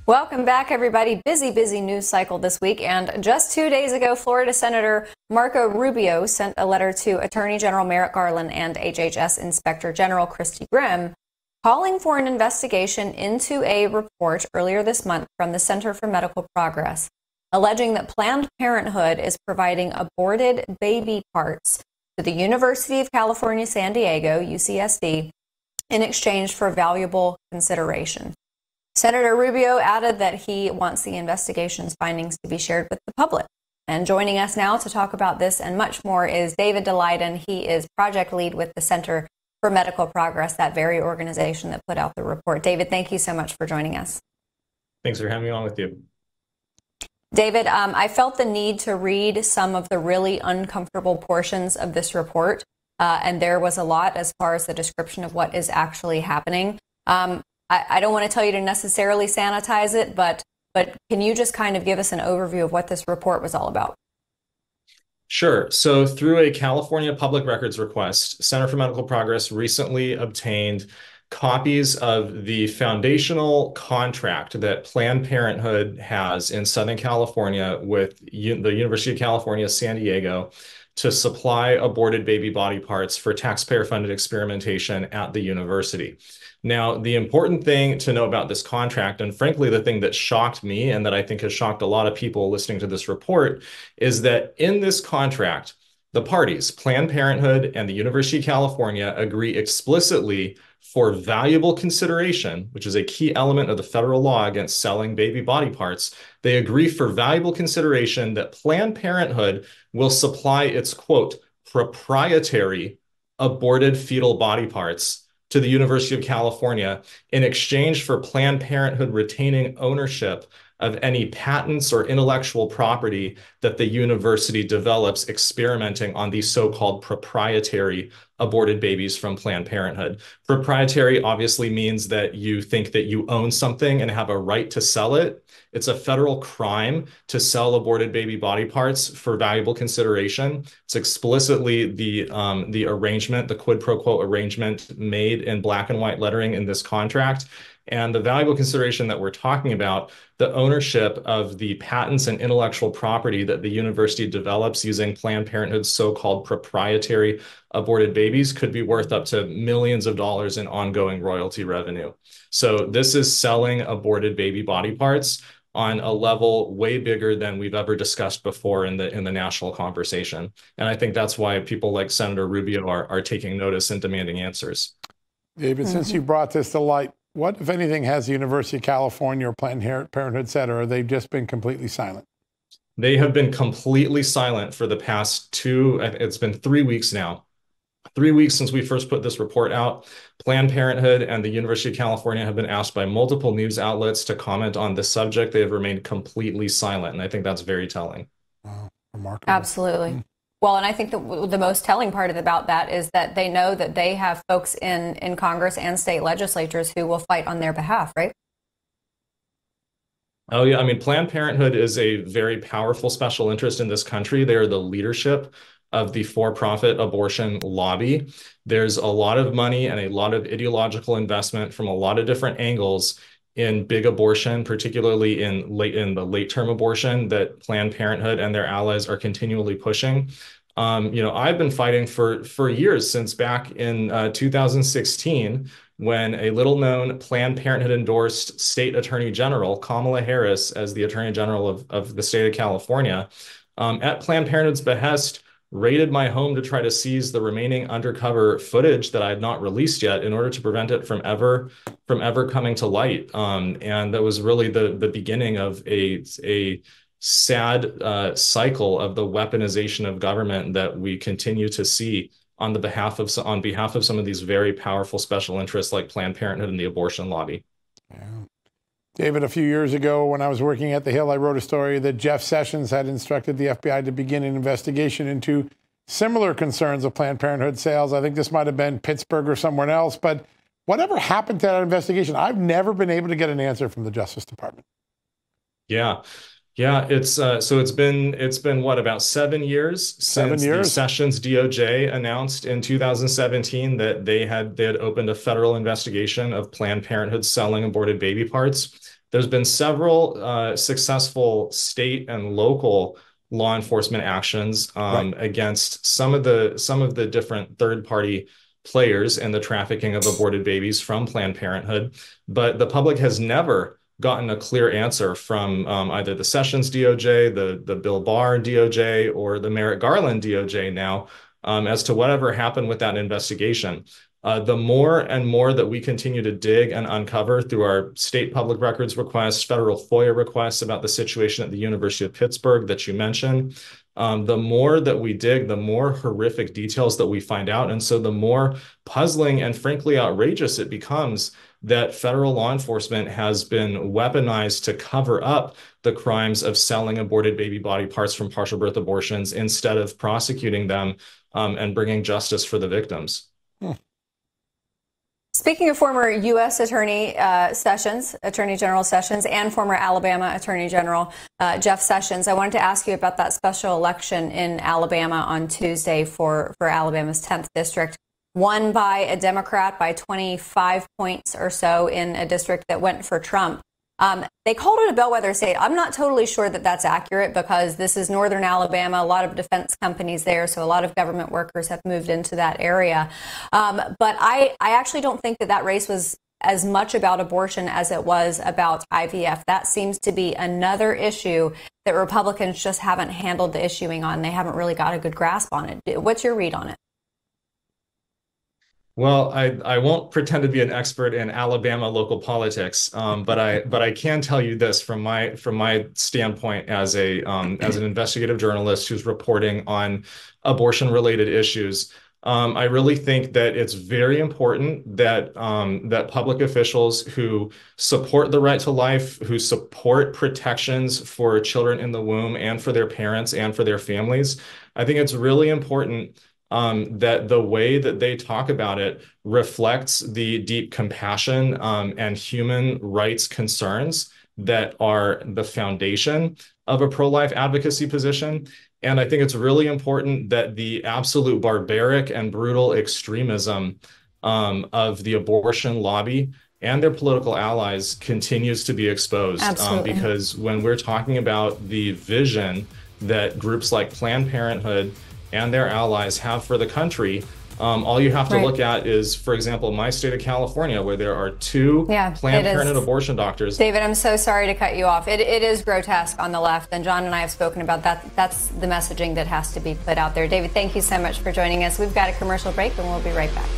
Welcome back, everybody. Busy news cycle this week. And just 2 days ago, Florida Senator Marco Rubio sent a letter to Attorney General Merrick Garland and HHS Inspector General Christy Grimm calling for an investigation into a report earlier this month from the Center for Medical Progress, alleging that Planned Parenthood is providing aborted baby parts to the University of California, San Diego, UCSD, in exchange for valuable consideration. Senator Rubio added that he wants the investigation's findings to be shared with the public. And joining us now to talk about this and much more is David Daleiden. He is project lead with the Center for Medical Progress, that very organization that put out the report. David, thank you so much for joining us. Thanks for having me on with you. David, I felt the need to read some of the really uncomfortable portions of this report, and there was a lot as far as the description of what is actually happening. I don't want to tell you to necessarily sanitize it, but can you just kind of give us an overview of what this report was all about? Sure. So through a California public records request, Center for Medical Progress recently obtained copies of the foundational contract that Planned Parenthood has in Southern California with the University of California, San Diego, to supply aborted baby body parts for taxpayer-funded experimentation at the university. Now, the important thing to know about this contract, and frankly, the thing that shocked me and that I think has shocked a lot of people listening to this report, is that in this contract, the parties, Planned Parenthood and the University of California, agree explicitly for valuable consideration, which is a key element of the federal law against selling baby body parts. They agree for valuable consideration that Planned Parenthood will supply its, quote, proprietary aborted fetal body parts to the University of California in exchange for Planned Parenthood retaining ownership of any patents or intellectual property that the university develops experimenting on these so-called proprietary aborted babies from Planned Parenthood. Proprietary obviously means that you think that you own something and have a right to sell it. It's a federal crime to sell aborted baby body parts for valuable consideration. It's explicitly the arrangement, the quid pro quo arrangement made in black and white lettering in this contract. And the valuable consideration that we're talking about, the ownership of the patents and intellectual property that the university develops using Planned Parenthood's so-called proprietary aborted babies, could be worth up to millions of dollars in ongoing royalty revenue. So this is selling aborted baby body parts on a level way bigger than we've ever discussed before in the national conversation. And I think that's why people like Senator Rubio are taking notice and demanding answers. David, since you brought this to light, what, if anything, has the University of California or Planned Parenthood said, or have they just been completely silent? They have been completely silent for the past it's been 3 weeks now. 3 weeks since we first put this report out. Planned Parenthood and the University of California have been asked by multiple news outlets to comment on this subject. They have remained completely silent, and I think that's very telling. Wow, remarkable. Absolutely. Well, and I think the most telling part about that is that they know that they have folks in Congress and state legislatures who will fight on their behalf, right? Oh, yeah. I mean, Planned Parenthood is a very powerful special interest in this country. They are the leadership of the for-profit abortion lobby. There's a lot of money and a lot of ideological investment from a lot of different angles in big abortion, particularly in the late-term abortion that Planned Parenthood and their allies are continually pushing. I've been fighting for years, since back in 2016, when a little-known Planned Parenthood-endorsed state attorney general, Kamala Harris, as the attorney general of the state of California, at Planned Parenthood's behest, raided my home to try to seize the remaining undercover footage that I had not released yet in order to prevent it from ever coming to light. And that was really the beginning of a sad cycle of the weaponization of government that we continue to see on behalf of some of these very powerful special interests like Planned Parenthood and the abortion lobby. Yeah. David, a few years ago when I was working at The Hill, I wrote a story that Jeff Sessions had instructed the FBI to begin an investigation into similar concerns of Planned Parenthood sales. I think this might have been Pittsburgh or somewhere else, but whatever happened to that investigation? I've never been able to get an answer from the Justice Department. Yeah. Yeah, it's been what, about 7 years since the Sessions DOJ announced in 2017 that they had opened a federal investigation of Planned Parenthood selling aborted baby parts. There's been several successful state and local law enforcement actions against some of the different third-party players in the trafficking of aborted babies from Planned Parenthood, but the public has never gotten a clear answer from either the Sessions DOJ, the Bill Barr DOJ, or the Merrick Garland DOJ now as to whatever happened with that investigation. The more and more that we continue to dig and uncover through our state public records requests, federal FOIA requests about the situation at the University of Pittsburgh that you mentioned, the more that we dig, the more horrific details that we find out. And so the more puzzling and frankly outrageous it becomes that federal law enforcement has been weaponized to cover up the crimes of selling aborted baby body parts from partial birth abortions instead of prosecuting them and bringing justice for the victims. Speaking of former U.S. Attorney Attorney General Sessions, and former Alabama Attorney General Jeff Sessions, I wanted to ask you about that special election in Alabama on Tuesday for Alabama's 10th district, won by a Democrat by 25 points or so in a district that went for Trump. They called it a bellwether state. I'm not totally sure that that's accurate because this is northern Alabama, a lot of defense companies there, so a lot of government workers have moved into that area. But I actually don't think that race was as much about abortion as it was about IVF. That seems to be another issue that Republicans just haven't handled the issuing on. They haven't really got a good grasp on it. What's your read on it? Well, I won't pretend to be an expert in Alabama local politics, but I can tell you this from my standpoint as an investigative journalist who's reporting on abortion-related issues. I really think that it's very important that that public officials who support the right to life, who support protections for children in the womb and for their parents and for their families, I think it's really important that the way that they talk about it reflects the deep compassion and human rights concerns that are the foundation of a pro-life advocacy position. And I think it's really important that the absolute barbaric and brutal extremism of the abortion lobby and their political allies continues to be exposed. Because when we're talking about the vision that groups like Planned Parenthood and their allies have for the country, all you have to look at is, for example, my state of California, where there are two Planned Parenthood abortion doctors. David, I'm so sorry to cut you off. It is grotesque on the left, and John and I have spoken about that. That's the messaging that has to be put out there. David, thank you so much for joining us. We've got a commercial break, and we'll be right back.